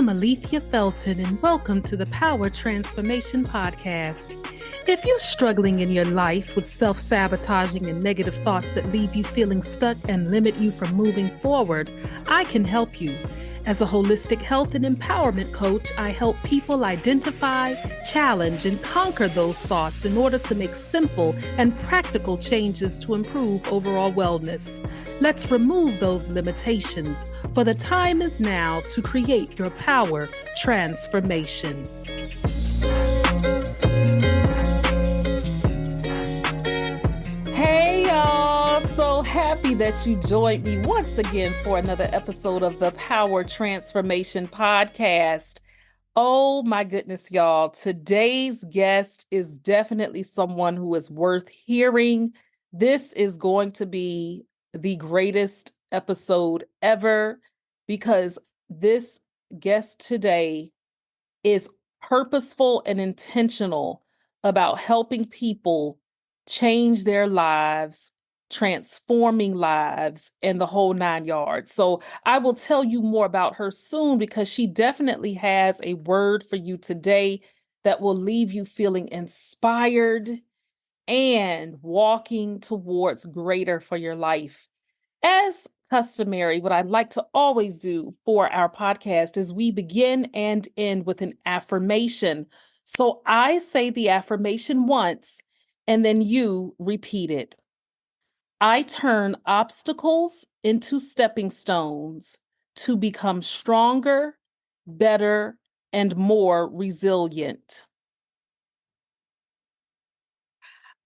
am Alethea Felton, and welcome to the Power Transformation Podcast. If you're struggling in your life with self-sabotaging and negative thoughts that leave you feeling stuck and limit you from moving forward, I can help you. As a holistic health and empowerment coach, I help people identify, challenge, and conquer those thoughts in order to make simple and practical changes to improve overall wellness. Let's remove those limitations, for the time is now to create your power transformation. Hey y'all, so happy that you joined me once again for another episode of the Power Transformation Podcast. Oh my goodness, y'all. Today's guest is definitely someone who is worth hearing. This is going to be the greatest episode ever because this guest today is purposeful and intentional about helping people change their lives, transforming lives, and the whole 9 yards. So I will tell you more about her soon because she definitely has a word for you today that will leave you feeling inspired and walking towards greater for your life. As customary, what I'd like to always do for our podcast is we begin and end with an affirmation. So I say the affirmation once, and then you repeat it. I turn obstacles into stepping stones to become stronger, better, and more resilient.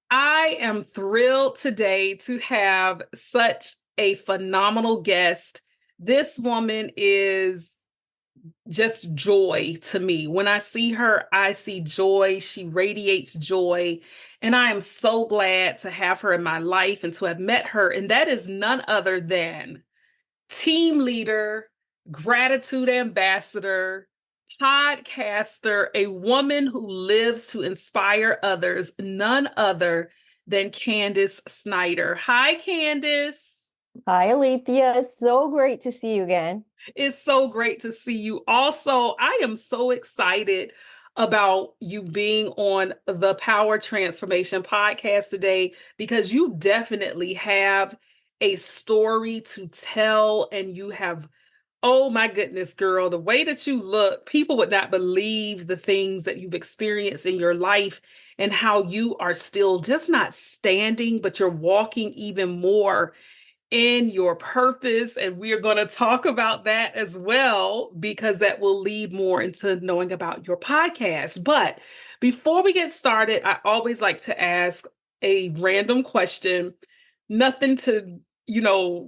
I am thrilled today to have such a phenomenal guest. This woman is just joy to me. When I see her, I see joy. She radiates joy. And I am so glad to have her in my life and to have met her. And that is none other than team leader, gratitude ambassador, podcaster, a woman who lives to inspire others, none other than Candice Snyder. Hi, Candice. Hi, Alethea. It's so great to see you again. It's so great to see you. Also, I am so excited about you being on the Power Transformation Podcast today because you definitely have a story to tell and you have, oh my goodness, girl, the way that you look, people would not believe the things that you've experienced in your life and how you are still just not standing, but you're walking even more in your purpose. And we are going to talk about that as well, because that will lead more into knowing about your podcast. But before we get started, I always like to ask a random question, nothing to,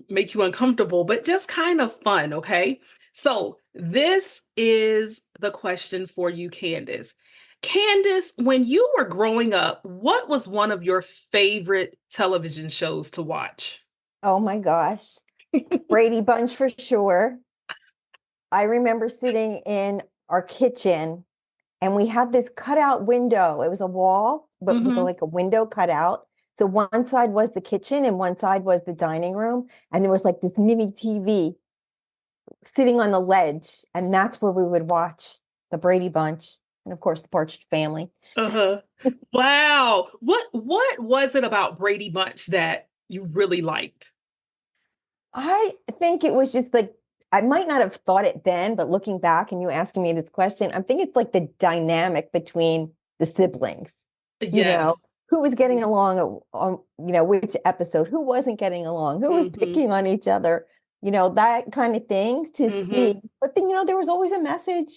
make you uncomfortable, but just kind of fun. Okay. So this is the question for you, Candice. Candice, when you were growing up, what was one of your favorite television shows to watch? Oh my gosh. Brady Bunch for sure. I remember sitting in our kitchen and we had this cutout window. It was a wall, but with like a window cut out. So one side was the kitchen and one side was the dining room. And there was like this mini TV sitting on the ledge. And that's where we would watch the Brady Bunch. And of course, the Partridge Family. Wow. What was it about Brady Bunch that you really liked? I think it was just like, I might not have thought it then, but looking back and you asking me this question, I think it's like the dynamic between the siblings. Yes. Who was getting along on, which episode, who wasn't getting along, who was picking on each other, that kind of things to see. But then, there was always a message.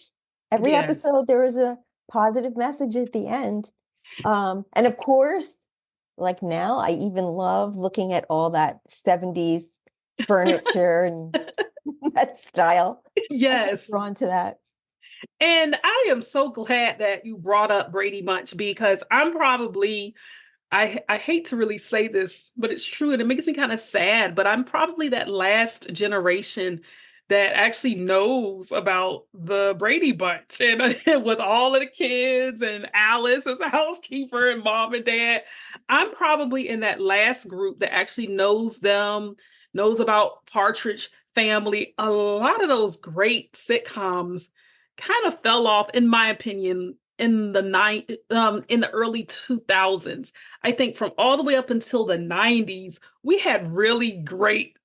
Every episode, there was a positive message at the end. And of course, like now, I even love looking at all that 70s furniture and that style. Yes. I'm drawn to that. And I am so glad that you brought up Brady Bunch because I'm probably, I hate to really say this, but it's true. And it makes me kind of sad, but I'm probably that last generation that actually knows about the Brady Bunch and with all of the kids and Alice as a housekeeper and mom and dad. I'm probably in that last group that actually knows them, knows about Partridge Family. A lot of those great sitcoms kind of fell off, in my opinion, in the early 2000s. I think from all the way up until the 90s, we had really great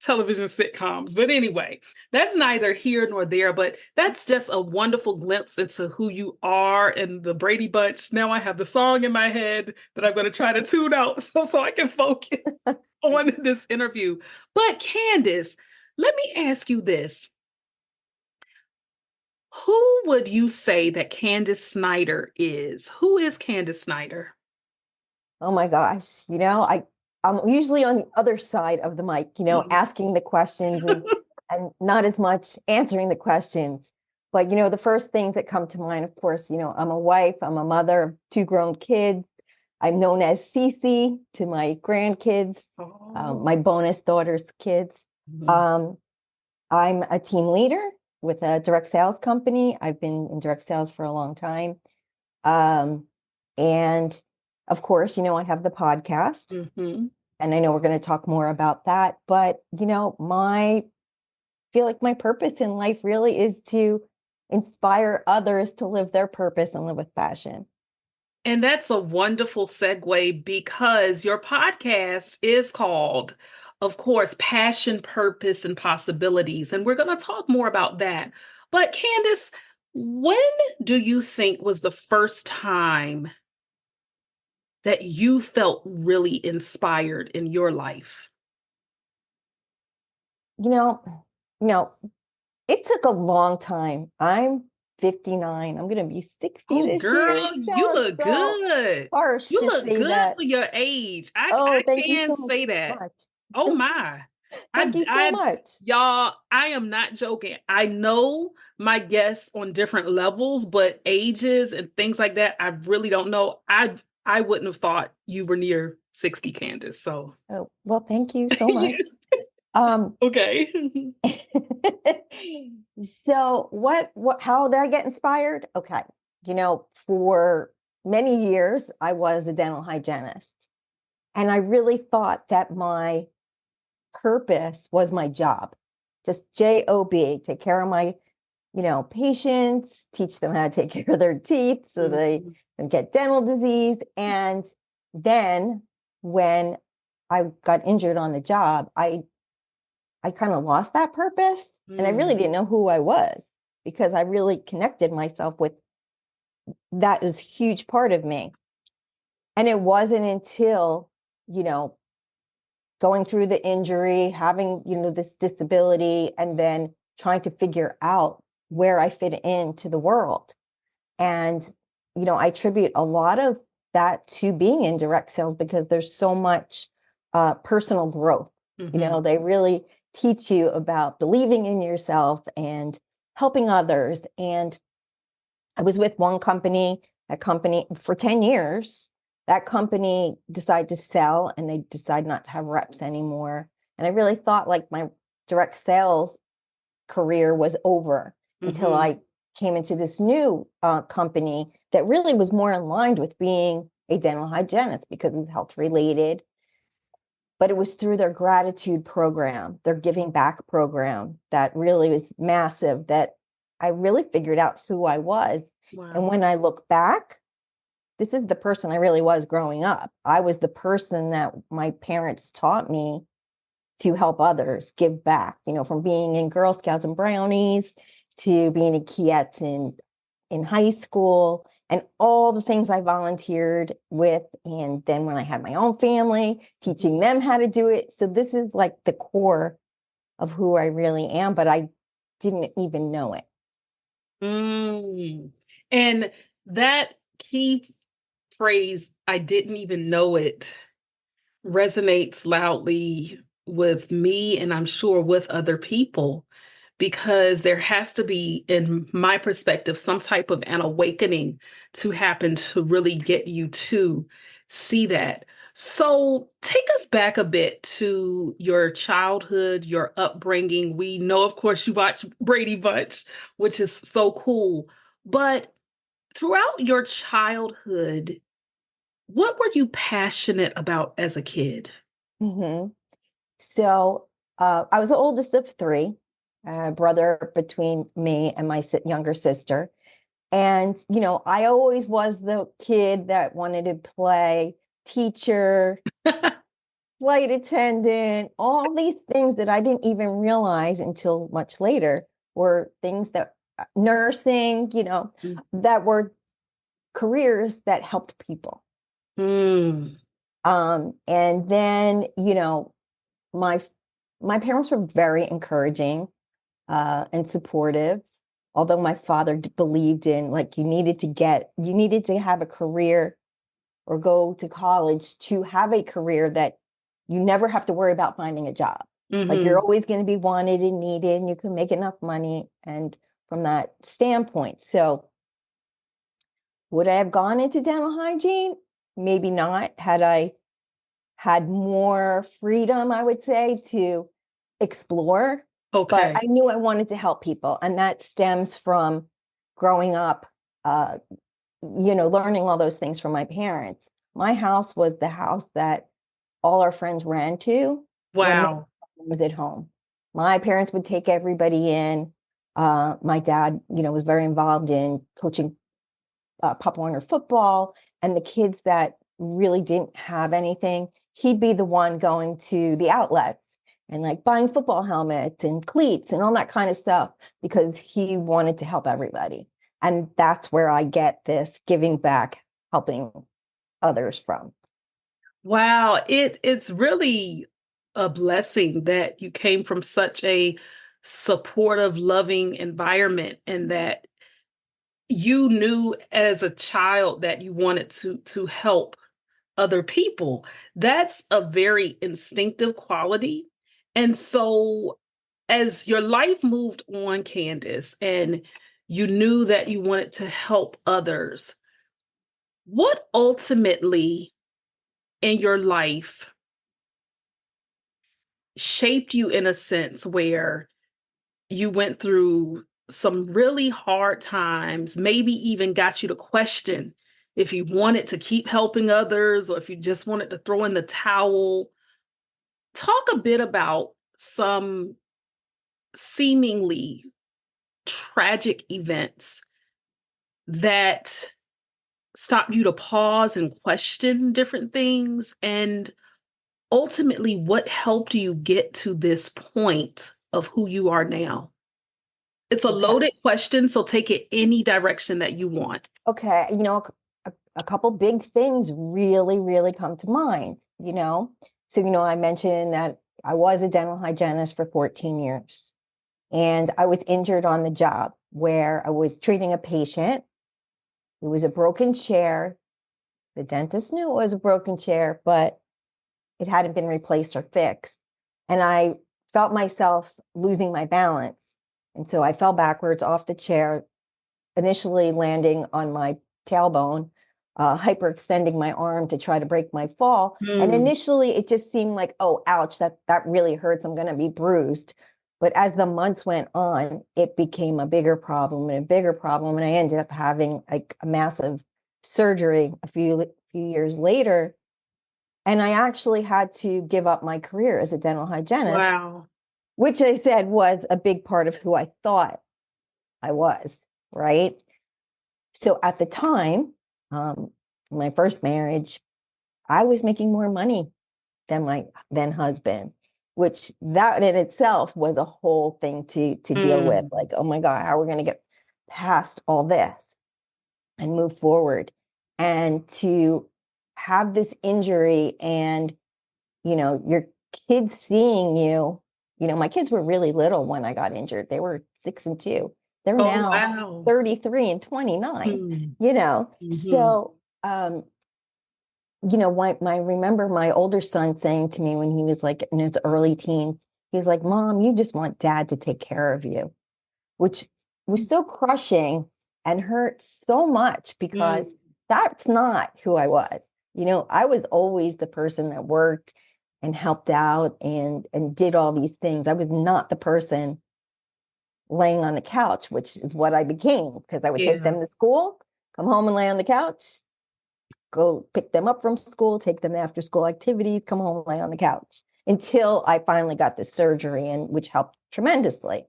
television sitcoms. But anyway, that's neither here nor there, but that's just a wonderful glimpse into who you are and the Brady Bunch. Now I have the song in my head that I'm going to try to tune out so I can focus on this interview. But Candice, let me ask you this. Who would you say that Candice Snyder is? Who is Candice Snyder? Oh my gosh. I'm usually on the other side of the mic, asking the questions and not as much answering the questions. But, the first things that come to mind, of course, I'm a wife, I'm a mother of two grown kids. I'm known as Cece to my grandkids, my bonus daughter's kids. I'm a team leader with a direct sales company. I've been in direct sales for a long time. And of course, I have the podcast, and I know we're going to talk more about that. But, I feel like my purpose in life really is to inspire others to live their purpose and live with passion. And that's a wonderful segue because your podcast is called, of course, Passion, Purpose, and Possibilities. And we're going to talk more about that. But Candice, when do you think was the first time that you felt really inspired in your life? It took a long time. I'm 59. I'm going to be 60 this Girl, year. you look good. Harsh You to look say good that. for your age. I Thank you can so say that. much. Oh my. Thank you so much. Y'all, I am not joking. I know my guests on different levels, but ages and things like that, I really don't know. I wouldn't have thought you were near 60, Candice. So well, thank you so much. Okay. So how did I get inspired? Okay. For many years, I was a dental hygienist, and I really thought that my purpose was my job, just job, take care of my, patients, teach them how to take care of their teeth so they don't get dental disease. And then when I got injured on the job, I kind of lost that purpose, and I really didn't know who I was, because I really connected myself with that was a huge part of me. And it wasn't until, going through the injury, having, this disability, and then trying to figure out where I fit into the world. And, I attribute a lot of that to being in direct sales, because there's so much personal growth. They really teach you about believing in yourself and helping others. And I was with one company, that company for 10 years. That company decided to sell, and they decided not to have reps anymore. And I really thought like my direct sales career was over until I came into this new company that really was more aligned with being a dental hygienist, because it's health related. But it was through their gratitude program, their giving back program, that really was massive, that I really figured out who I was. Wow. And when I look back, this is the person I really was growing up. I was the person that my parents taught me to help others, give back, from being in Girl Scouts and Brownies to being a Kiettes in high school, and all the things I volunteered with. And then when I had my own family, teaching them how to do it. So this is like the core of who I really am, but I didn't even know it. And that key phrase, I didn't even know it, resonates loudly with me, and I'm sure with other people, because there has to be, in my perspective, some type of an awakening to happen to really get you to see that. So take us back a bit to your childhood, your upbringing. We know, of course, you watch Brady Bunch, which is so cool. But throughout your childhood, what were you passionate about as a kid? So I was the oldest of three. a brother between me and my younger sister. And, I always was the kid that wanted to play teacher, flight attendant, all these things that I didn't even realize until much later were things that nursing, that were careers that helped people. Mm. And then, my my parents were very encouraging and supportive. Although my father believed in like you needed to have a career or go to college to have a career that you never have to worry about finding a job. Like you're Hmm. always going to be wanted and needed, and you can make enough money. And from that standpoint, so would I have gone into dental hygiene? Maybe not. Had I had more freedom, I would say, to explore. But I Okay. knew I wanted to help people. And that stems from growing up, uh, learning all those things from my parents. My house was the house that all our friends ran to when they Wow. was at home. My parents would take everybody in. My dad, was very involved in coaching Pop Warner football, and the kids that really didn't have anything, he'd be the one going to the outlets and like buying football helmets and cleats and all that kind of stuff because he wanted to help everybody. And that's where I get this giving back, helping others from. Wow. It's really a blessing that you came from such a supportive, loving environment and that you knew as a child that you wanted to help other people. That's a very instinctive quality. And so as your life moved on, Candice, and you knew that you wanted to help others, what ultimately in your life shaped you in a sense where you went through some really hard times, maybe even got you to question if you wanted to keep helping others or if you just wanted to throw in the towel? Talk a bit about some seemingly tragic events that stopped you to pause and question different things, and ultimately what helped you get to this point of who you are now. It's a Okay. loaded question, so take it any direction that you want. Okay. A couple big things really, really come to mind. So, I mentioned that I was a dental hygienist for 14 years. And I was injured on the job where I was treating a patient. It was a broken chair. The dentist knew it was a broken chair, but it hadn't been replaced or fixed. And I felt myself losing my balance. And so I fell backwards off the chair, initially landing on my tailbone, hyperextending my arm to try to break my fall. And Mm, initially, it just seemed like, oh, ouch, that really hurts. I'm going to be bruised. But as the months went on, it became a bigger problem and a bigger problem, and I ended up having like a massive surgery a few years later. And I actually had to give up my career as a dental hygienist, wow. which I said was a big part of who I thought I was, right? So at the time, um, my first marriage, I was making more money than my then husband, which that in itself was a whole thing to deal with. Mm, Like, oh my God, how are we going to get past all this and move forward? And to have this injury and, your kids seeing you, my kids were really little when I got injured. They were 6 and 2. They're oh, now wow. 33 and 29, Mm, you know. mhm. So I remember my older son saying to me when he was like in his early teens, he was like, Mom, you just want dad to take care of you, which was so crushing and hurt so much because Mm, that's not who I was. I was always the person that worked and helped out and did all these things. I was not the person laying on the couch, which is what I became because I would take yeah. them to school, come home and lay on the couch, go pick them up from school, take them to after school activities, come home, lay on the couch until I finally got the surgery and which helped tremendously.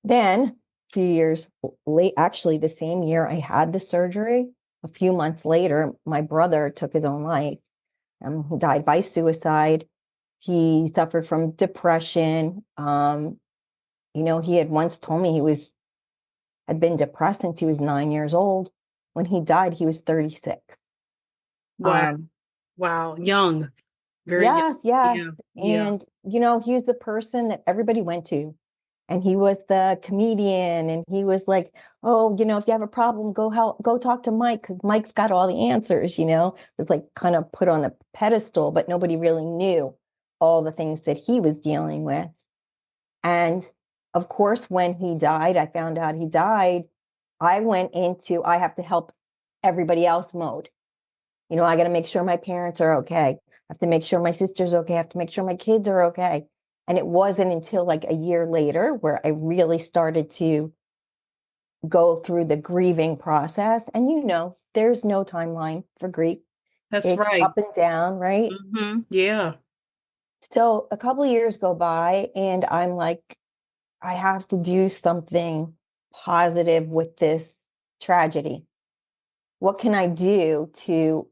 Then a few years late, actually the same year I had the surgery, a few months later, my brother took his own life. He died by suicide. He suffered from depression. He had once told me had been depressed since he was 9 years old. When he died, he was 36. Wow. Um, Wow. Young. Very young. yes, yes. Yeah. Yeah. And, he was the person that everybody went to. And he was the comedian. And he was like, oh, if you have a problem, go talk to Mike, because Mike's got all the answers, It was like kind of put on a pedestal, but nobody really knew all the things that he was dealing with. And of course, when he died, I found out he died. I went into I have to help everybody else mode. I got to make sure my parents are okay. I have to make sure my sister's okay. I have to make sure my kids are okay. And it wasn't until like a year later where I really started to go through the grieving process. And there's no timeline for grief. That's It's right. up and down, right? Yeah. So a couple of years go by and I'm like, I have to do something positive with this tragedy. What can I do to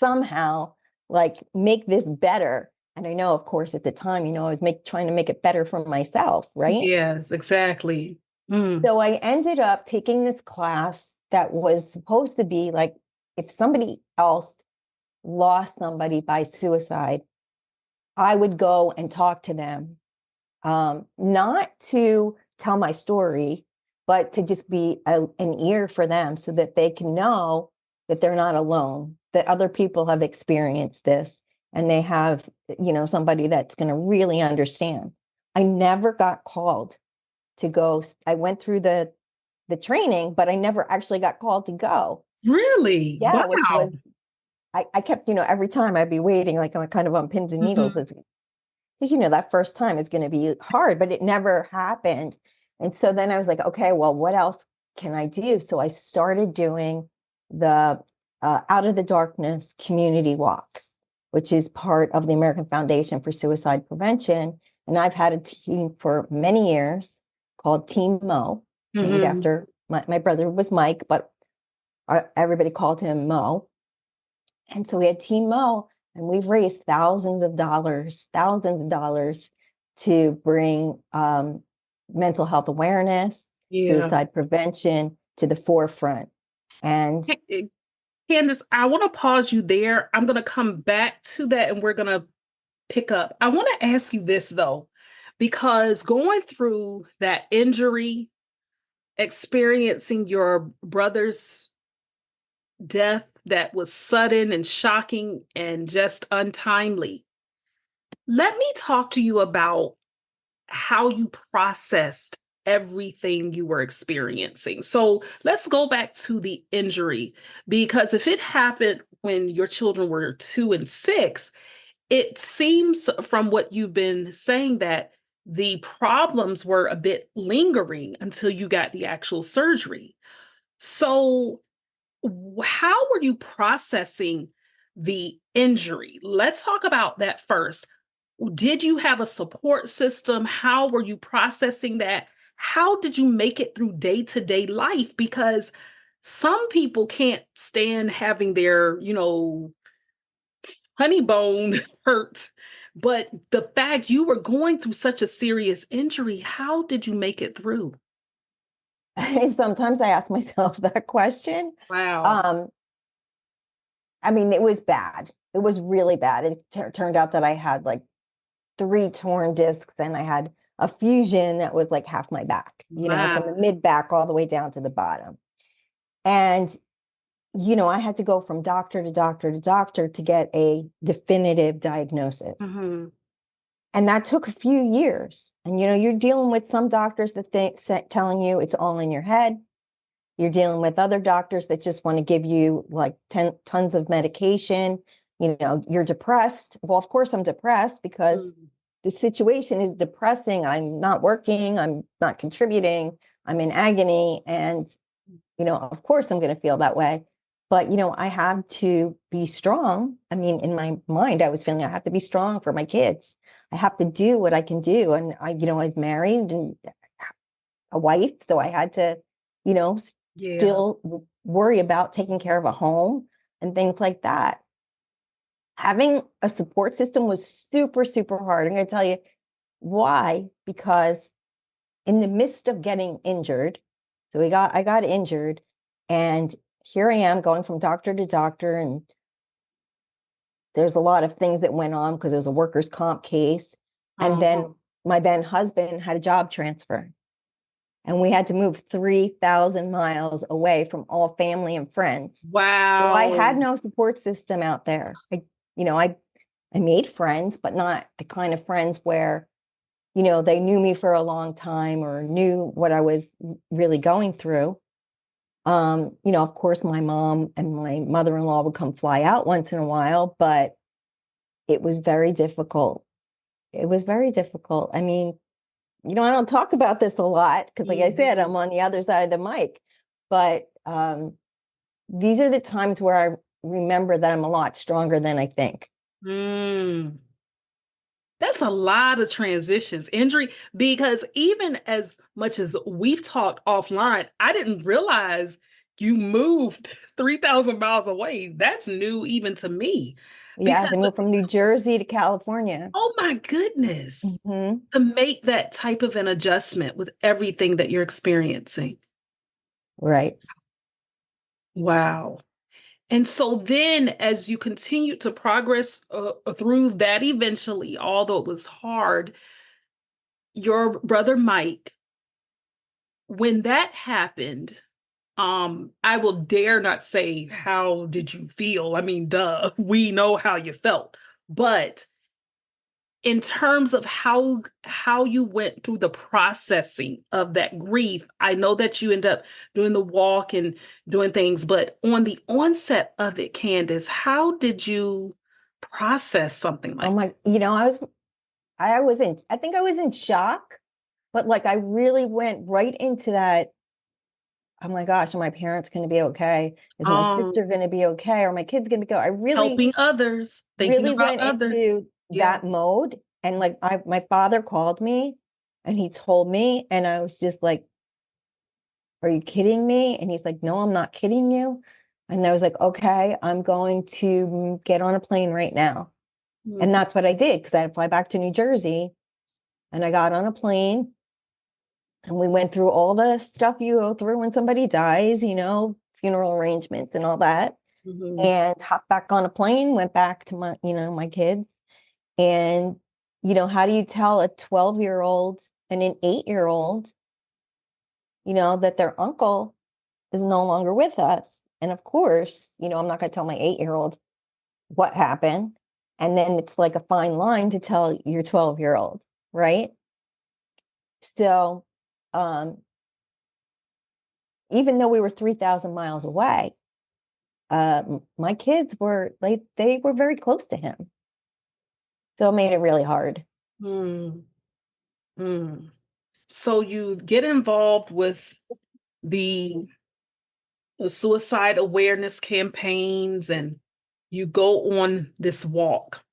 somehow like make this better? And I know, of course, at the time, I was trying to make it better for myself, right? Yes, exactly. Mm. So I ended up taking this class that was supposed to be like if somebody else lost somebody by suicide, I would go and talk to them, not to tell my story, but to just be an ear for them so that they can know that they're not alone, that other people have experienced this and they have, somebody that's going to really understand. I never got called to go. I went through the training, but I never actually got called to go. Really? Yeah, which Wow. was I kept, every time I'd be waiting, like I'm kind of on pins and needles. Hmm. Because that first time is going to be hard, but it never happened. And so then I was like, okay, well, what else can I do? So I started doing the Out of the Darkness community walks, which is part of the American Foundation for Suicide Prevention. And I've had a team for many years called Team Mo, named Hmm. after my brother was Mike, but everybody called him Mo. And so we had Team Mo, and we've raised thousands of dollars to bring mental health awareness, Yeah. suicide prevention to the forefront. And Candice, I want to pause you there. I'm going to come back to that and we're going to pick up. I want to ask you this though, because going through that injury, experiencing your brother's death that was sudden and shocking and just untimely, let me talk to you about how you processed everything you were experiencing. So let's go back to the injury, because if it happened when your children were 2 and 6, it seems from what you've been saying that the problems were a bit lingering until you got the actual surgery. So, how were you processing the injury? Let's talk about that first. Did you have a support system? How were you processing that? How did you make it through day-to-day life? Because some people can't stand having their, honey bone hurt. But the fact you were going through such a serious injury, how did you make it through? sometimes I ask myself that question. Wow. Um, I mean, it was bad. It was really bad. It turned out that I had like 3 torn discs and I had a fusion that was like half my back, from Wow. the mid back all the way down to the bottom. And I had to go from doctor to doctor to doctor to get a definitive diagnosis. Hmm. And that took a few years. And, you're dealing with some doctors that telling you it's all in your head. You're dealing with other doctors that just want to give you like tons of medication. You're depressed. Well, of course, I'm depressed because the situation is depressing. I'm not working. I'm not contributing. I'm in agony. And of course I'm going to feel that way. But, I have to be strong. I mean, in my mind, I was feeling I have to be strong for my kids. I have to do what I can do. And I was married and a wife, so I had to, Yeah. still worry about taking care of a home and things like that. Having a support system was super, super hard. I'm going to tell you why, because in the midst of getting injured, I got injured, and here I am going from doctor to doctor, and there's a lot of things that went on because it was a workers' comp case. And then Uh-huh. my then husband had a job transfer, and we had to move 3,000 miles away from all family and friends. So I had Wow. no support system out there. You know, I, I made friends, but not the kind of friends where, they knew me for a long time or knew what I was really going through. Of course, my mom and my mother-in-law would come fly out once in a while, but it was very difficult. It was very difficult. I mean, I don't talk about this a lot because, like I said, Mhm. I'm on the other side of the mic. But these are the times where I remember that I'm a lot stronger than I think. Mm. That's a lot of transitions, injury, because even as much as we've talked offline, I didn't realize you moved 3,000 miles away. That's new even to me. Yes, I Because, moved from New Jersey to California. oh my goodness, Hmm. to make that type of an adjustment with everything that you're experiencing. Right. Wow. And so then, as you continue to progress through that eventually, although it was hard, your brother Mike, when that happened, I will dare not say, how did you feel? I mean, duh, we know how you felt. But in terms of how you went through the processing of that grief, I know that you end up doing the walk and doing things, but on the onset of it, Candice, how did you process something Oh like my, I think I was in shock, but like I really went right into that. Oh my gosh, are my parents going to be okay? Is that? my sister going to be okay? Are my kids going to go? I really, Helping others, thinking really about went others. into Yeah. that mode. And like my father called me and he told me, and I was just like, are you kidding me? And he's like, no, I'm not kidding you. And I was like, okay, I'm going to get on a plane right now. And Mhm. that's what I did because I had to fly back to New Jersey. And I got on a plane and we went through all the stuff you go through when somebody dies, funeral arrangements and all that. Mhm. And hopped back on a plane, went back to my kids. And, how do you tell a 12-year-old and an 8-year-old, that their uncle is no longer with us? And of course, I'm not going to tell my 8-year-old what happened. And then it's like a fine line to tell your 12-year-old, right? So, um, even though we were 3,000 miles away, my kids were like, they were very close to him. So it made it really hard. Mm. Mm. So you get involved with the, the suicide awareness campaigns and you go on this walk.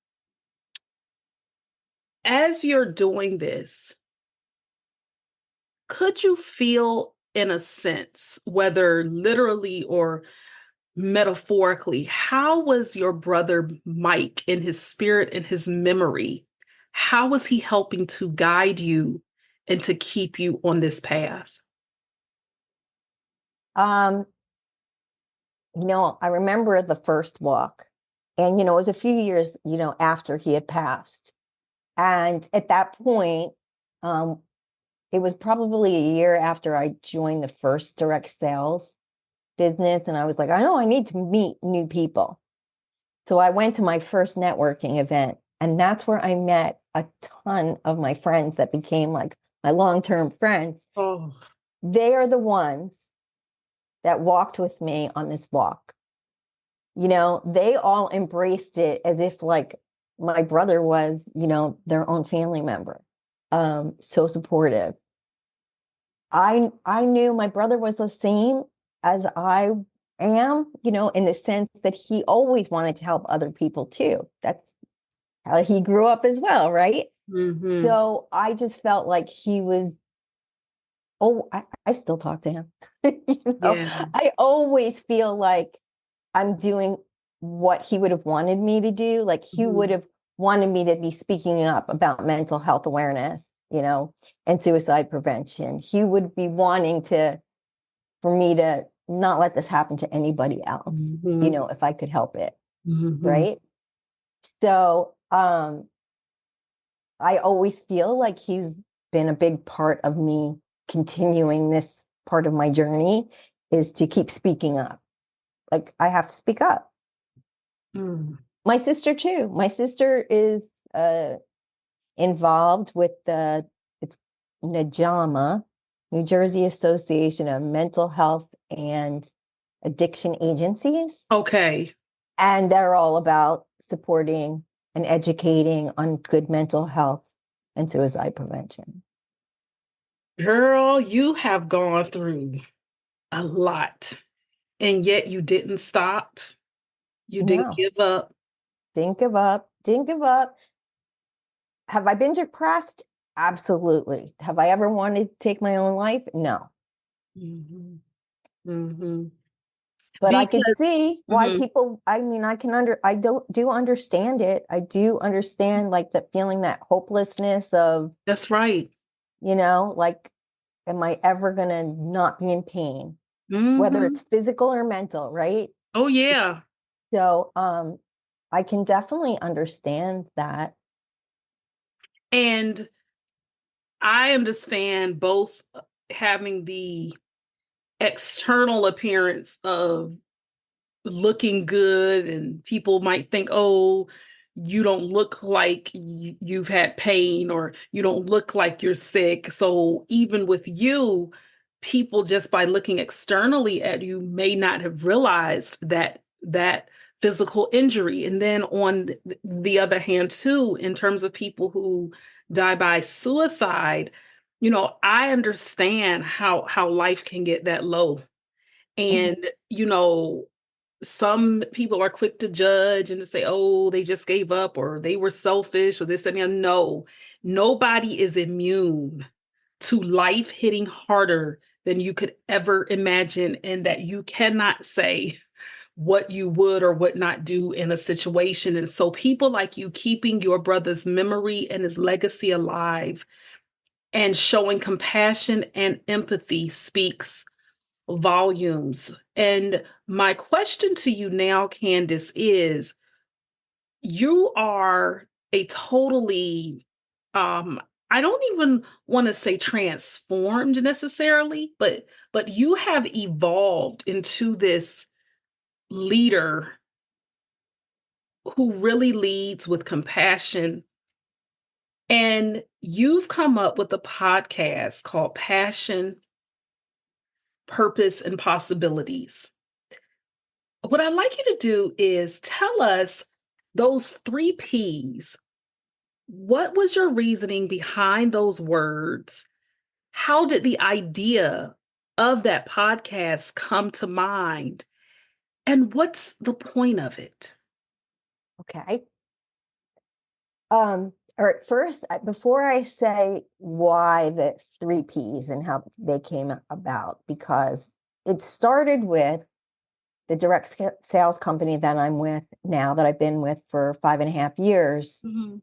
As you're doing this, could you feel, in a sense, whether literally or metaphorically, how was your brother Mike in his spirit and his memory? How was he helping to guide you and to keep you on this path? Um, I remember the first walk, and it was a few years, after he had passed. And at that point, um, it was probably a year after I joined the first direct sales business, and I was like, I know I need to meet new people. So I went to my first networking event, and that's where I met a ton of my friends that became like my long-term friends. Oh, They are the ones that walked with me on this walk. They all embraced it as if like my brother was, their own family member. So supportive. I knew my brother was the same as I am, in the sense that he always wanted to help other people too. That's how he grew up as well, right? hmm. So I just felt like he was Oh, I still talk to him. I Yes. always feel like I'm doing what he would have wanted me to do. Like he would Mhm. have wanted me to be speaking up about mental health awareness, and suicide prevention. He would be wanting for me to not let this happen to anybody else, Mhm. if I could help it. Mhm. Right. So, I always feel like he's been a big part of me continuing this part of my journey is to keep speaking up. Like I have to speak up. Mm. My sister too. My sister is uh, involved with it's NAJAMA, New Jersey Association of Mental Health and Addiction Agencies. Okay. And they're all about supporting and educating on good mental health and suicide prevention. Girl, you have gone through a lot, and yet you didn't stop. You didn't No, give up. didn't give up, didn't give up. Have I been depressed? Absolutely. Have I ever wanted to take my own life? No. Mhm. Mhm. But I could Because see why mhm, people, I mean, I don't do understand it. I do understand like that feeling, that hopelessness of, that's right. like, am I ever gonna not be in pain? Whether Mhm. it's physical or mental, right? Oh yeah. So I can definitely understand that. And I understand both having the external appearance of looking good, and people might think, oh, you don't look like you've had pain, or you don't look like you're sick. So even with you, people just by looking externally at you may not have realized that physical injury. And then on the other hand too, in terms of people who die by suicide, I understand how life can get that low. Mhm. And some people are quick to judge and to say, oh, they just gave up, or they were selfish, or this and that. No, nobody is immune to life hitting harder than you could ever imagine, and that you cannot say what you would or would not do in a situation. And so, people like you keeping your brother's memory and his legacy alive and showing compassion and empathy speaks volumes. And my question to you now, Candice, is you are a totally, I don't even want to say transformed necessarily, but you have evolved into this leader who really leads with compassion. And you've come up with a podcast called Passion, Purpose, and Possibilities. What I'd like you to do is tell us those three P's. What was your reasoning behind those words? How did the idea of that podcast come to mind? And what's the point of it? Okay. Or at first, before I say why the three P's and how they came about, because it started with the direct sales company that I'm with now, that I've been with for 5.5 years. Mhm.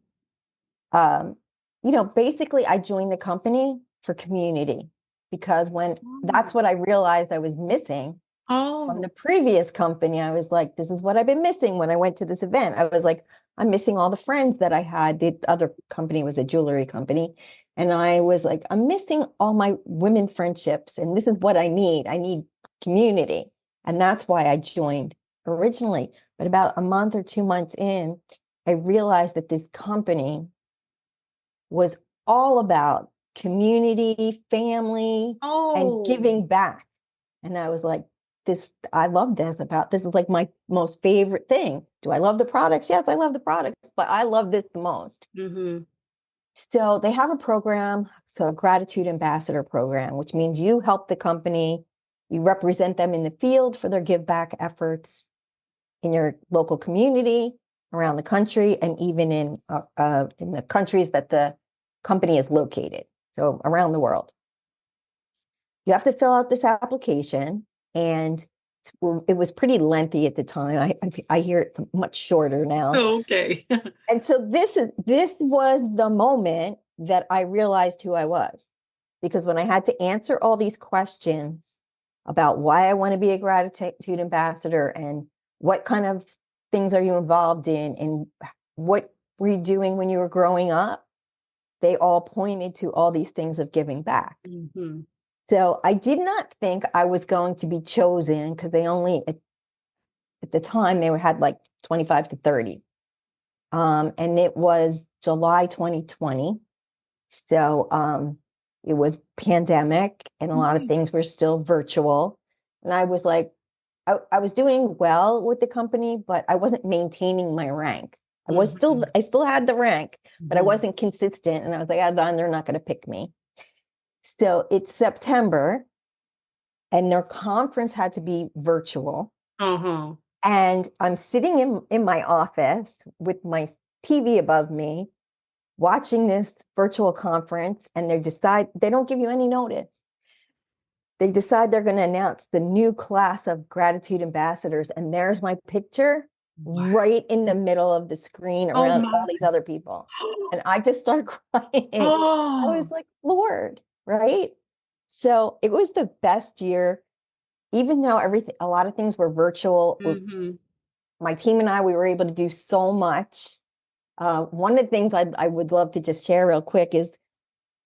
Um, basically, I joined the company for community because when Oh. that's what I realized I was missing from Oh. the previous company. I was like, this is what I've been missing when I went to this event. I was like, I'm missing all the friends that I had. The other company was a jewelry company. And I was like, I'm missing all my women friendships. And this is what I need. I need community. And that's why I joined originally. But about a month or 2 months in, I realized that this company was all about community, family, and Oh. giving back. And I was like, I love this is like my most favorite thing. Do I love the products? Yes, I love the products, but I love this the most. Mm-hmm. So they have a program, so a gratitude ambassador program, which means you help the company, you represent them in the field for their give back efforts in your local community, around the country, and even in the countries that the company is located, so around the world. you have to fill out this application. And it was pretty lengthy at the time. I hear it's much shorter now. Okay. And so this was the moment that I realized who I was. Because when I had to answer all these questions about why I want to be a gratitude ambassador and what kind of things are you involved in and what were you doing when you were growing up, they all pointed to all these things of giving back. Mm-hmm. So I did not think I was going to be chosen because they only, at the time, they had like 25 to 30. And it was July 2020. So it was pandemic and a lot of things were still virtual. And I was like, I was doing well with the company, but I wasn't maintaining my rank. I still had the rank, but I wasn't consistent. And I was like, they're not going to pick me. So it's September and their conference had to be virtual. Uh-huh. And I'm sitting in my office with my TV above me, watching this virtual conference, and they don't give you any notice. They decide they're going to announce the new class of gratitude ambassadors. And there's my picture right in the middle of the screen around all these other people. And I just started crying. I was like floored, right? So it was the best year, even though a lot of things were virtual. My team and we were able to do so much. One of the things I would love to just share real quick is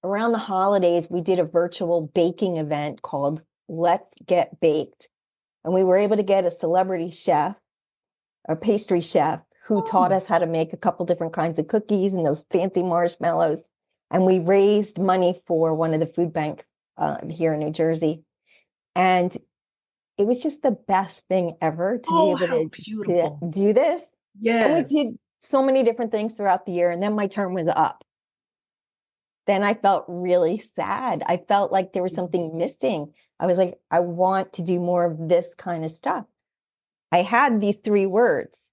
around the holidays, we did a virtual baking event called Let's Get Baked. And we were able to get a celebrity chef, a pastry chef, who taught us how to make a couple different kinds of cookies and those fancy marshmallows. And we raised money for one of the food banks here in New Jersey. And it was just the best thing ever to be able to do this. Yes. And we did so many different things throughout the year. And then my term was up. Then I felt really sad. I felt like there was something missing. I was like, I want to do more of this kind of stuff. I had these 3 words,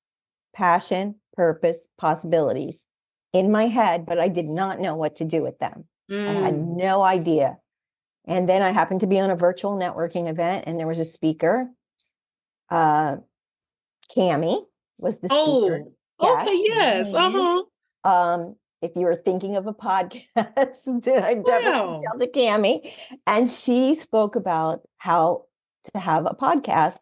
passion, purpose, possibilities in my head, but I did not know what to do with them. I had no idea. And then I happened to be on a virtual networking event and there was a speaker. Cami was the speaker. Okay, yes. If you were thinking of a podcast, I definitely reached out to Cami. And she spoke about how to have a podcast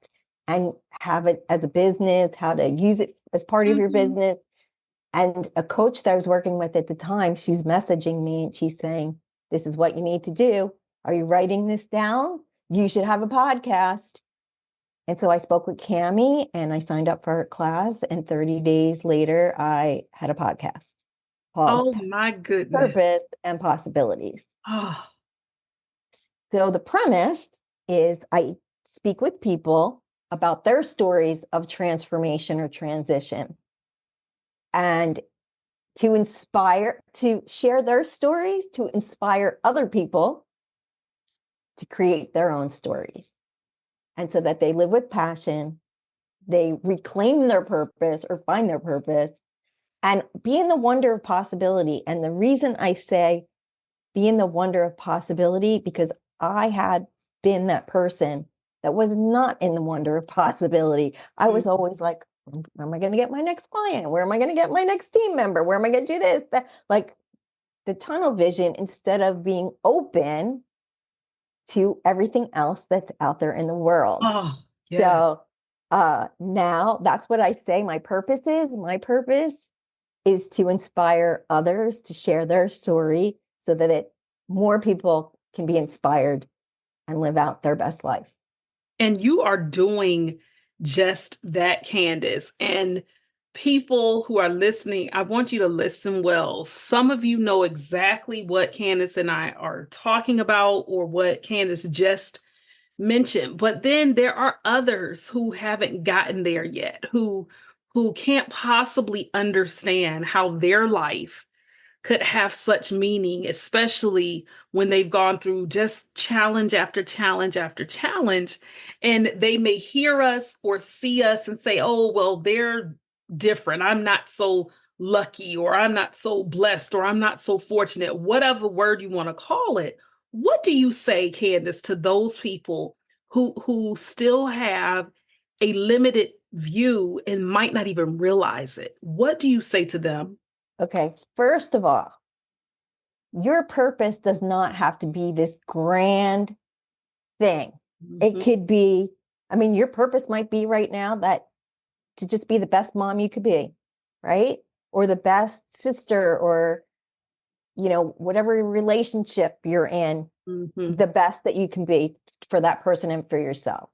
and have it as a business, how to use it as part of your business. And a coach that I was working with at the time, she's messaging me and she's saying, this is what you need to do. Are you writing this down? You should have a podcast. And so I spoke with Cami and I signed up for her class. And 30 days later, I had a podcast. Oh my goodness. Purpose and possibilities. So the premise is I speak with people about their stories of transformation or transition and to share their stories, to inspire other people to create their own stories. And so that they live with passion, they reclaim their purpose or find their purpose, and be in the wonder of possibility. And the reason I say be in the wonder of possibility, because I had been that person that was not in the wonder of possibility. I was always like, where am I going to get my next client? Where am I going to get my next team member? Where am I going to do this? That, like the tunnel vision, instead of being open to everything else that's out there in the world. So now that's what I say my purpose is to inspire others to share their story so that more people can be inspired and live out their best life. And you are doing just that, Candice. And people who are listening, I want you to listen well. Some of you know exactly what Candice and I are talking about or what Candice just mentioned. But then there are others who haven't gotten there yet, who can't possibly understand how their life could have such meaning, especially when they've gone through just challenge after challenge after challenge. And they may hear us or see us and say, oh, well, they're different. I'm not so lucky, or I'm not so blessed, or I'm not so fortunate, whatever word you want to call it. What do you say, Candice, to those people who still have a limited view and might not even realize it? What do you say to them? Okay, first of all, your purpose does not have to be this grand thing. It Mhm. could be, I mean, your purpose might be right now that to just be the best mom you could be, right? Or the best sister, or, whatever relationship you're in, Mhm. the best that you can be for that person and for yourself.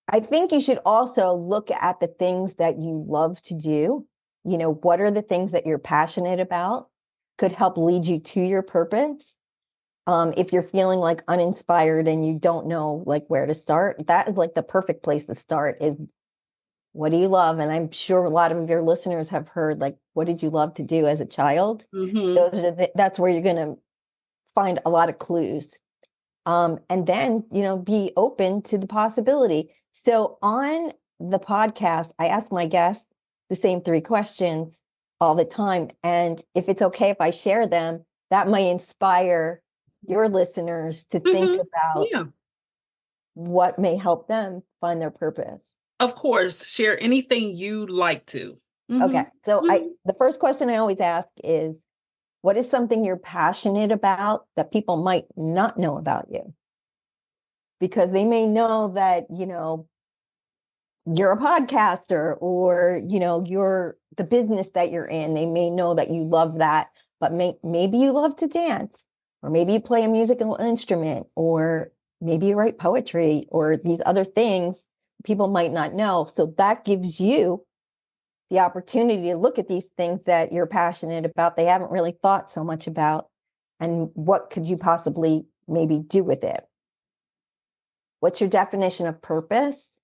I think you should also look at the things that you love to do. What are the things that you're passionate about? Could help lead you to your purpose. If you're feeling like uninspired and you don't know like where to start, that is like the perfect place to start is what do you love? And I'm sure a lot of your listeners have heard like, what did you love to do as a child? Mhm. That's where you're going to find a lot of clues. And then, be open to the possibility. So on the podcast, I ask my guests the same three questions all the time. And if it's okay if I share them, that might inspire your listeners to think Mhm. about Yeah. what may help them find their purpose. Of course, share anything you like to. Okay. Mhm. So Mhm. the first question I always ask is, what is something you're passionate about that people might not know about you? Because they may know that, you're a podcaster, or you're the business that you're in, they may know that you love that, but maybe you love to dance, or maybe you play a musical instrument, or maybe you write poetry, or these other things people might not know. So that gives you the opportunity to look at these things that you're passionate about, they haven't really thought so much about, and what could you possibly maybe do with it. What's your definition of purpose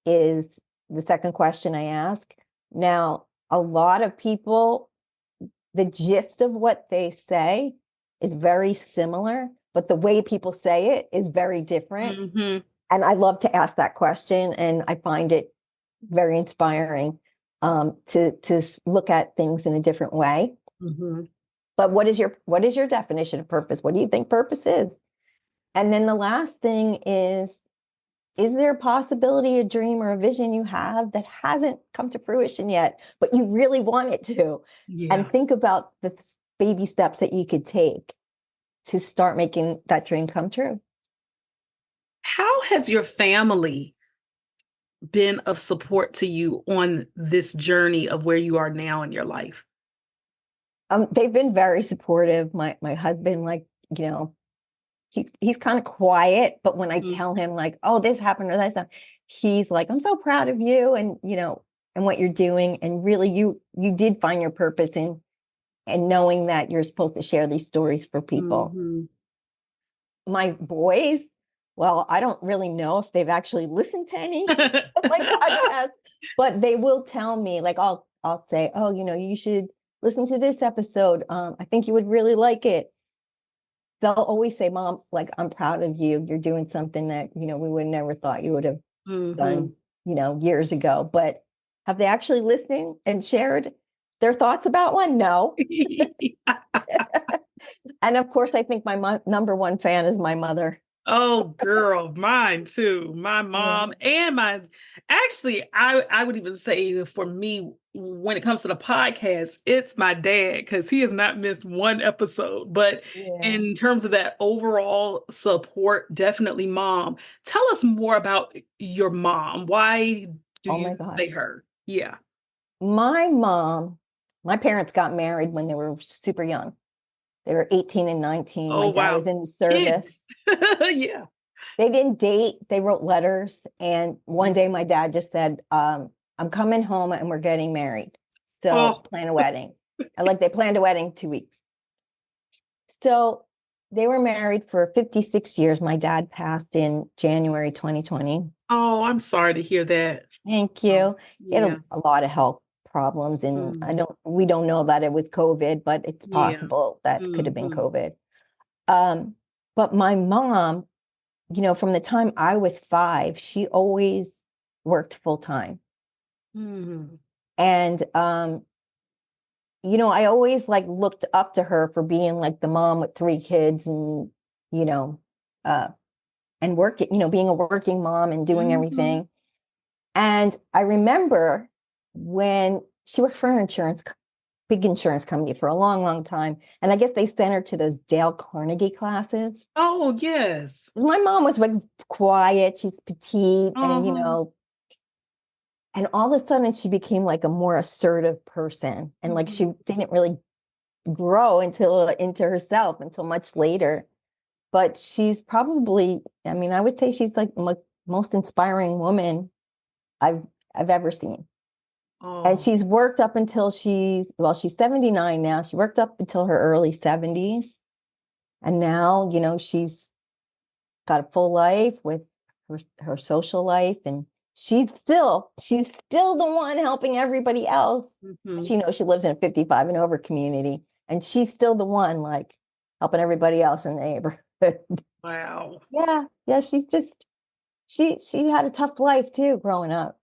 is the second question I ask. Now, a lot of people, the gist of what they say is very similar, but the way people say it is very different. Mhm. And I love to ask that question, and I find it very inspiring to look at things in a different way. Mhm. But what is your definition of purpose? What do you think purpose is? And then the last thing is there a possibility, a dream, or a vision you have that hasn't come to fruition yet, but you really want it to? And Yeah. think about the baby steps that you could take to start making that dream come true. How has your family been of support to you on this journey of where you are now in your life? They've been very supportive. My husband, like, he's kind of quiet, but when I Mhm. tell him like, oh, this happened or that stuff, he's like, I'm so proud of you, and and what you're doing, and really you did find your purpose in and knowing that you're supposed to share these stories for people. Mhm. My boys, well, I don't really know if they've actually listened to any of my podcasts, but they will tell me, like, I'll say, oh, you should listen to this episode. I think you would really like it. They'll always say, Mom, like, I'm proud of you. You're doing something that, we would never thought you would have done, Mhm. years ago. But have they actually listened and shared their thoughts about one? No. And of course, I think my number one fan is my mother. Oh, girl, mine too. My Yeah. mom and my actually, I would even say for me, when it comes to the podcast, it's my dad because he has not missed one episode. But Yeah. in terms of that overall support, definitely mom. Tell us more about your mom. Why do Oh my you say gosh. her? Yeah. My mom, my parents got married when they were super young. They were 18 and 19. My Oh, dad wow. was in the service. Kids. Yeah. They didn't date, they wrote letters. And one day my dad just said, I'm coming home and we're getting married. So Oh. plan a wedding. And like they planned a wedding 2 weeks. So they were married for 56 years. My dad passed in January 2020. Oh, I'm sorry to hear that. Thank Oh, you. He had yeah. a lot of health problems, and Mm, we don't know that it was COVID, but it's yeah. possible that could have been Mhm. COVID. Um, but my mom, from the time I was 5, she always worked full time. Mhm. And, I always like looked up to her for being like the mom with 3 kids and, you know, uh, and working, being a working mom and doing Hmm. everything. And I remember when she worked for an big insurance company for a long, long time. And I guess they sent her to those Dale Carnegie classes. Oh, yes. 'Cause my mom was like quiet, she's petite, and Uh-huh. and all of a sudden she became like a more assertive person. And like she Mhm. didn't really grow until into herself until much later. But she's probably, I mean, I would say she's like the most inspiring woman I've I've ever seen. And Oh, she's worked up until she's 79 now. She worked up until her early 70s. And now, she's got a full life with her social life. And she's still the one helping everybody else. hmm. She knows she lives in a 55 and over community. And she's still the one like helping everybody else in the neighborhood. Wow. Yeah, yeah, she had a tough life too growing up.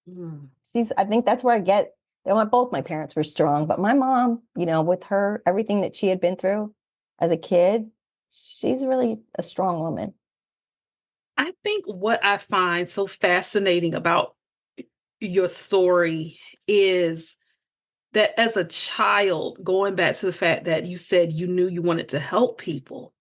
Mm. I think that's where I get both my parents were strong, but my mom, with her everything that she had been through as a kid, she's really a strong woman. I think what I find so fascinating about your story is that as a child, going back to the fact that you said you knew you wanted to help people,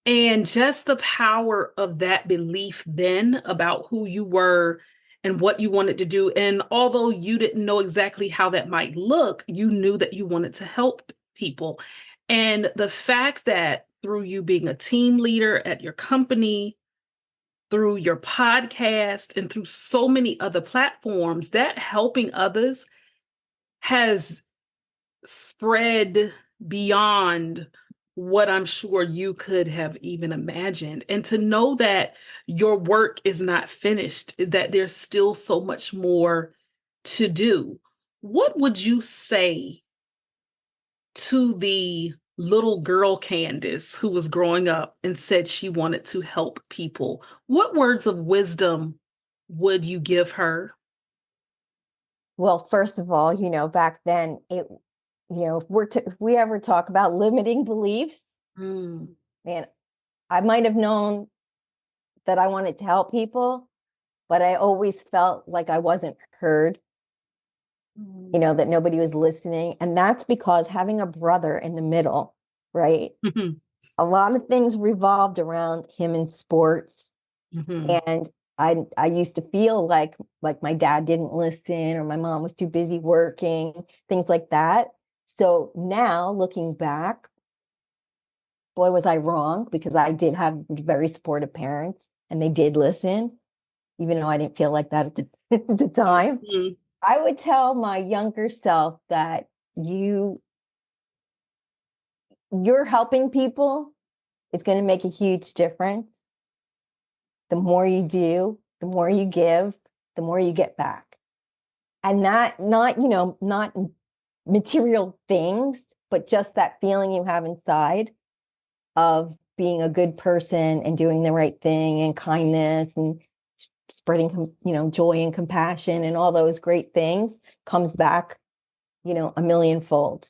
and just the power of that belief then about who you were and what you wanted to do. And although you didn't know exactly how that might look, you knew that you wanted to help people. And the fact that through you being a team leader at your company, through your podcast, and through so many other platforms, that helping others has spread beyond what I'm sure you could have even imagined. And to know that your work is not finished, that there's still so much more to do. What would you say to the little girl Candice who was growing up and said she wanted to help people? What words of wisdom would you give her? Well, first of all, back then if we ever talk about limiting beliefs, Mm, man, I might have known that I wanted to help people, but I always felt like I wasn't heard, mm, that nobody was listening. And that's because having a brother in the middle, right? mhm, A lot of things revolved around him in sports. mhm. And I used to feel like my dad didn't listen or my mom was too busy working, things like that. So now looking back, boy, was I wrong because I did have very supportive parents and they did listen, even though I didn't feel like that at at the time. Mhm. I would tell my younger self that you you're helping people. It's going to make a huge difference. The more you do, the more you give, the more you get back. And not material things, but just that feeling you have inside of being a good person and doing the right thing and kindness and spreading joy and compassion and all those great things comes back a millionfold.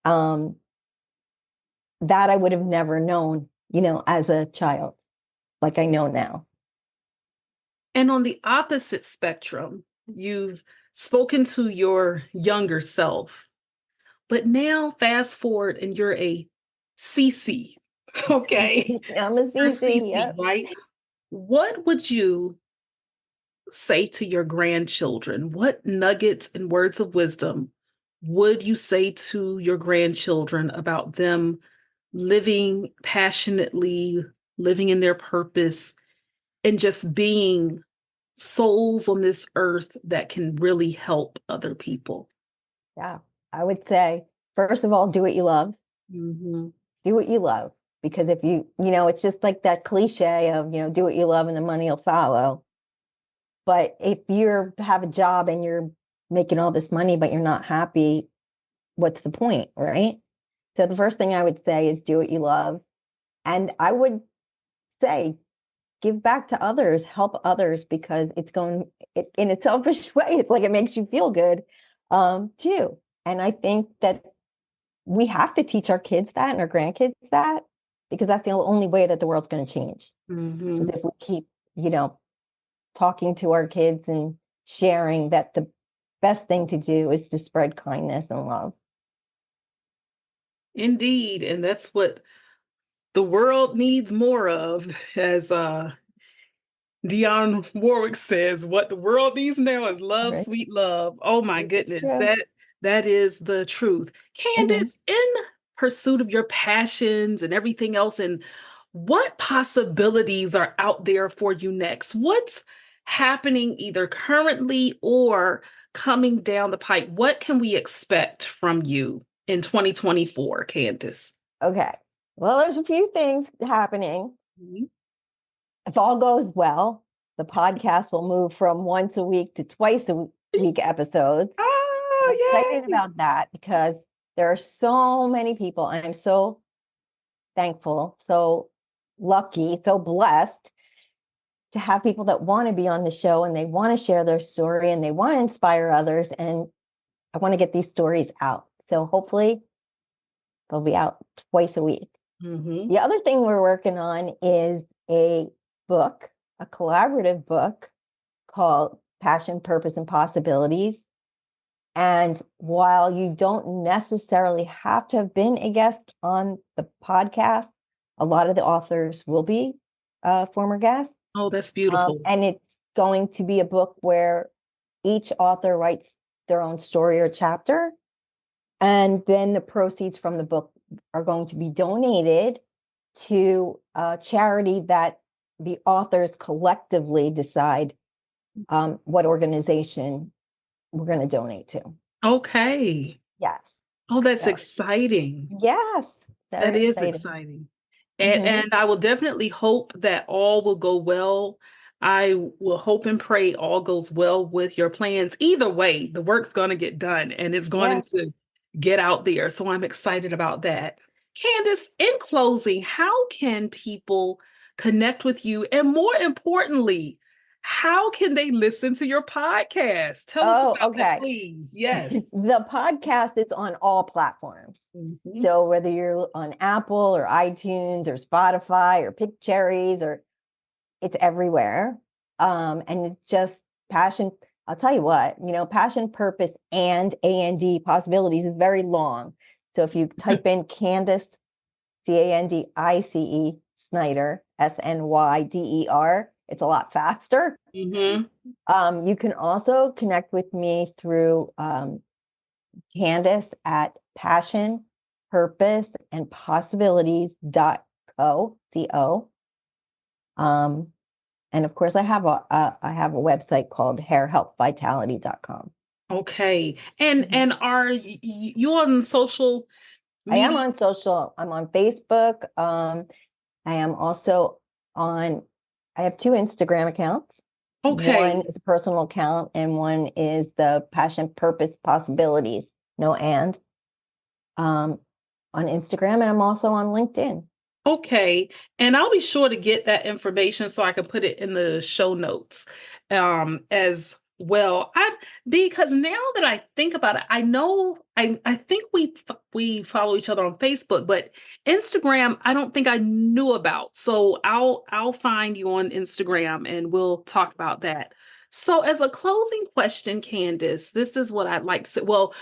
um that I would have never known as a child like I know now. And on the opposite spectrum, you've spoken to your younger self, but now fast forward and you're a CC. Okay. I'm a You're a CC. CC, Yep. right? What would you say to your grandchildren? What nuggets and words of wisdom would you say to your grandchildren about them living passionately, living in their purpose, and just being souls on this earth that can really help other people? Yeah, I would say, first of all, do what you love. Hmm. Do what you love. Because if it's just like that cliche of, do what you love and the money will follow. But if you have a job and you're making all this money, but you're not happy, what's the point, right? So the first thing I would say is do what you love. And I would say, give back to others, help others, because in a selfish way, it's like it makes you feel good, too. And I think that we have to teach our kids that and our grandkids that, because that's the only way that the world's going to change. Is if we keep, talking to our kids and sharing that the best thing to do is to spread kindness and love. Indeed. And that's what the world needs more of, as Dionne Warwick says, what the world needs now is love, Right. sweet love. Oh my goodness, True. that is the truth. Mhm. Candice, in pursuit of your passions and everything else, and what possibilities are out there for you next? What's happening either currently or coming down the pipe? What can we expect from you in 2024, Candice? Okay. Well, there's a few things happening. Mhm. If all goes well, the podcast will move from once a week to twice a week episodes. I'm Oh, excited yay! about that because there are so many people. And I'm so thankful, so lucky, so blessed to have people that want to be on the show and they want to share their story and they want to inspire others. And I want to get these stories out. So hopefully they'll be out twice a week. Mm-hmm. The other thing we're working on is a book, a collaborative book called Passion, Purpose, and Possibilities. And while you don't necessarily have to have been a guest on the podcast, a lot of the authors will be former guests. Oh, that's beautiful. And it's going to be a book where each author writes their own story or chapter. And then the proceeds from the book are going to be donated to a charity that the authors collectively decide what organization we're going to donate to. Okay. Yes. Oh, that's So, exciting. yes. That Very is exciting. exciting. Mhm. And I will definitely hope that all will go well. I will hope and pray all goes well with your plans. Either way, the work's going to get done and it's going Yes. to get out there. So I'm excited about that. Candice, in closing, how can people connect with you? And more importantly, how can they listen to your podcast? Tell us Oh, about that, okay. please. Yes. The podcast is on all platforms. Mhm. So whether you're on Apple or iTunes or Spotify or Pick Cherries, or it's everywhere. And it's just passion. I'll tell you what, passion, purpose, and A&D possibilities is very long. So if you type in Candice, Candice Snyder, Snyder, it's a lot faster. Mhm. You can also connect with me through Candice at passion, purpose, and possibilities.co. Um, and of course, I have a website called hairhealthvitality.com. Okay. And are you on social I am media? on social. I'm on Facebook. I am also on. I have two Instagram accounts. One Okay. is a personal account, and one is the Passion, Purpose, Possibilities. No and um, on Instagram, and I'm also on LinkedIn. Okay. And I'll be sure to get that information so I can put it in the show notes as well. Because now that I think about it, I know I think we follow each other on Facebook, but Instagram I don't think I knew about. So I'll find you on Instagram and we'll talk about that. So as a closing question, Candice, this is what I'd like to say. Well,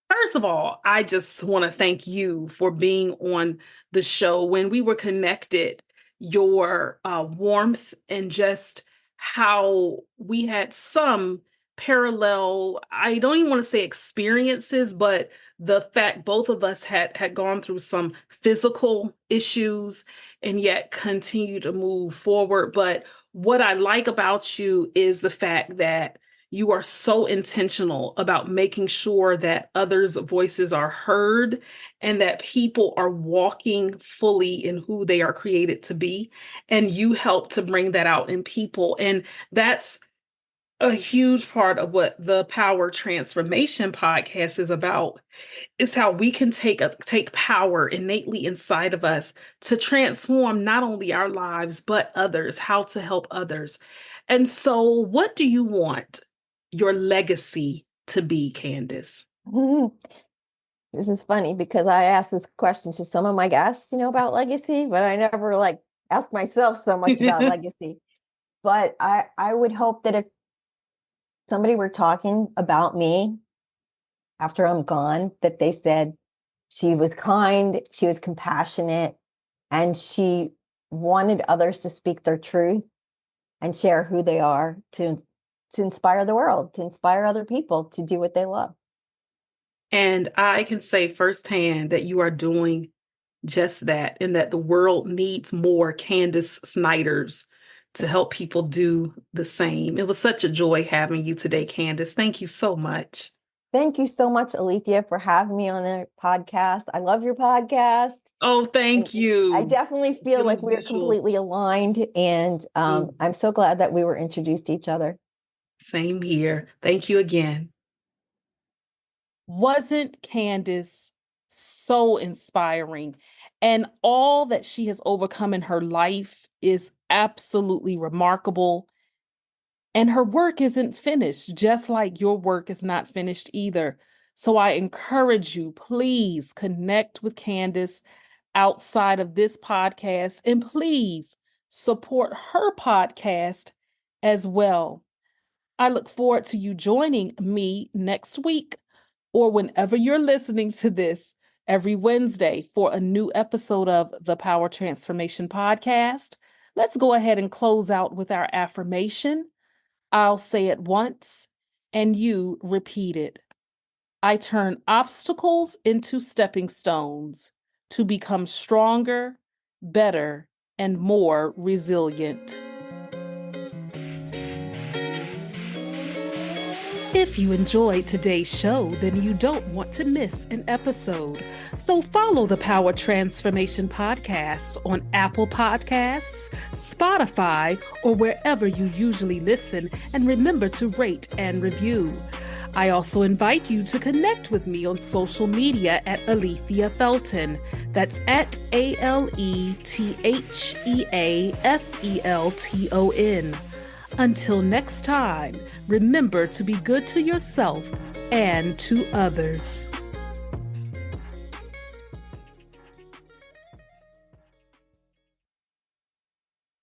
first of all, I just want to thank you for being on the show. When we were connected, your warmth and just how we had some parallel, I don't even want to say experiences, but the fact both of us had gone through some physical issues and yet continue to move forward. But what I like about you is the fact that you are so intentional about making sure that others' voices are heard and that people are walking fully in who they are created to be. And you help to bring that out in people. And that's a huge part of what the Power Transformation podcast is about, is how we can take power innately inside of us to transform not only our lives but others, how to help others. And so what do you want your legacy to be, Candice? This is funny because I asked this question to some of my guests, about legacy, but I never like ask myself so much about legacy. But I would hope that if somebody were talking about me after I'm gone, that they said she was kind, she was compassionate, and she wanted others to speak their truth and share who they are to inspire the world, to inspire other people to do what they love. And I can say firsthand that you are doing just that, and that the world needs more Candice Snyders to help people do the same. It was such a joy having you today, Candice. Thank you so much. Thank you so much, Alethea, for having me on the podcast. I love your podcast. Oh, And thank I you. definitely feel like Feelings we're mutual. completely aligned. And I'm so glad that we were introduced to each other. Same here. Thank you again. Wasn't Candice so inspiring? And all that she has overcome in her life is absolutely remarkable. And her work isn't finished, just like your work is not finished either. So I encourage you, please connect with Candice outside of this podcast, and please support her podcast as well. I look forward to you joining me next week or whenever you're listening to this every Wednesday for a new episode of the Power Transformation Podcast. Let's go ahead and close out with our affirmation. I'll say it once and you repeat it. I turn obstacles into stepping stones to become stronger, better, and more resilient. If you enjoyed today's show, then you don't want to miss an episode. So follow the Power Transformation Podcast on Apple Podcasts, Spotify, or wherever you usually listen, and remember to rate and review. I also invite you to connect with me on social media at Alethea Felton. That's at ALETHEAFELTON. Until next time, remember to be good to yourself and to others.